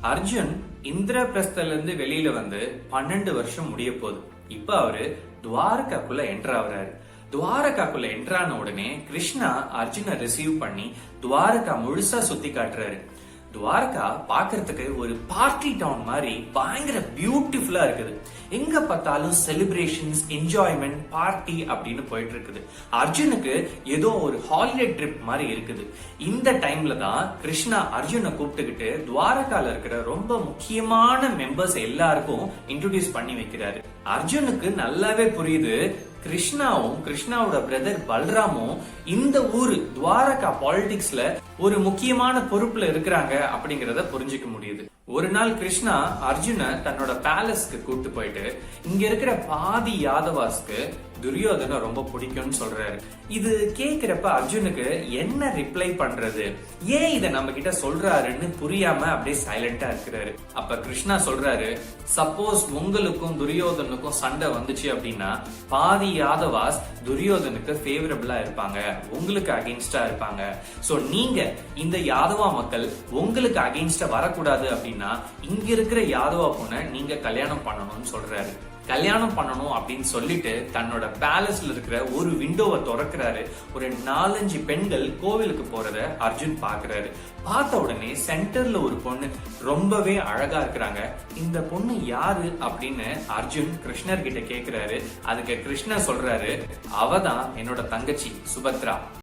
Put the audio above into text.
அர்ஜுன் இந்திரபிரஸ்தல இருந்து வெளியில வந்து 12 வருஷம் முடிய போகுது. இப்ப அவரு துவாரகாக்குள்ள என்டர் ஆகுறாரு. துவாரகாக்குள்ள என்ட்ரான உடனே கிருஷ்ணா அர்ஜுனை ரிசீவ் பண்ணி துவாரகா முழுசா சுத்தி காட்டுறாரு. துவாரகா பாக்குறதுக்கு ஒரு பார்ட்டி டவுன் மாதிரி பயங்கர பியூட்டிஃபுல்லா இருக்குது. எங்க பார்த்தாலும் செலிப்ரேஷன்ஸ், என்ஜாய்மெண்ட், பார்ட்டி அப்படின்னு போயிட்டு இருக்குது. அர்ஜுனுக்கு ஏதோ ஒரு ஹாலிடே ட்ரிப் மாதிரி இருக்குது. இந்த டைம்ல தான் கிருஷ்ணா அர்ஜுனை கூப்பிட்டுக்கிட்டு துவாரகால இருக்கிற ரொம்ப முக்கியமான மெம்பர்ஸ் எல்லாருக்கும் இன்ட்ரோடியூஸ் பண்ணி வைக்கிறாரு. அர்ஜுனுக்கு நல்லாவே புரியுது, கிருஷ்ணாவும் கிருஷ்ணாவோட பிரதர் பல்ராமும் இந்த ஊரு துவாரகா பாலிடிக்ஸ்ல ஒரு முக்கியமான பொறுப்புல இருக்கிறாங்க அப்படிங்கறத புரிஞ்சுக்க முடியுது. ஒரு நாள் கிருஷ்ணா அர்ஜுன தன்னோட பேலஸ்க்கு கூட்டு போயிட்டு இங்க இருக்கிற பாதி யாதவாஸ்க்கு துரியோதன ரொம்ப பிடிக்கும்னு சொல்றாரு. இது கேக்குறப்ப அர்ஜுனுக்கு என்ன ரிப்ளை பண்றது, ஏன் இத நம்ம கிட்ட சொல்றாருன்னு புரியாம அப்படியே சைலண்டா இருக்கிறாரு. அப்ப கிருஷ்ணா சொல்றாரு, சப்போஸ் உங்களுக்கும் துரியோதனுக்கும் சண்டை வந்துச்சு அப்படின்னா பாதி யாதவாஸ் துரியோதனுக்கு ஃபேவரபிளா இருப்பாங்க, உங்களுக்கு அகைன்ஸ்டா இருப்பாங்க. சோ நீங்க இந்த யாதவா மக்கள் உங்களுக்கு அகைன்ஸ்டா வரக்கூடாது அப்படின்னா இங்க இருக்கிற யாதவா பொண்ணை நீங்க கல்யாணம் பண்ணணும்னு சொல்றாரு. கல்யாணம் பண்ணணும் அப்படின்னு சொல்லிட்டு தன்னோட பேலஸ்ல இருக்கிற ஒரு விண்டோவை திறக்கிறாரு. ஒரு 4-5 பெண்கள் கோவிலுக்கு போறத அர்ஜுன் பாக்குறாரு. பார்த்த உடனே சென்டர்ல ஒரு பொண்ணு ரொம்பவே அழகா இருக்கிறாங்க. இந்த பொண்ணு யாரு அப்படின்னு அர்ஜுன் கிருஷ்ணர் கிட்ட கேக்குறாரு. அதுக்கு கிருஷ்ணர் சொல்றாரு, அவதான் என்னோட தங்கச்சி சுபத்ரா.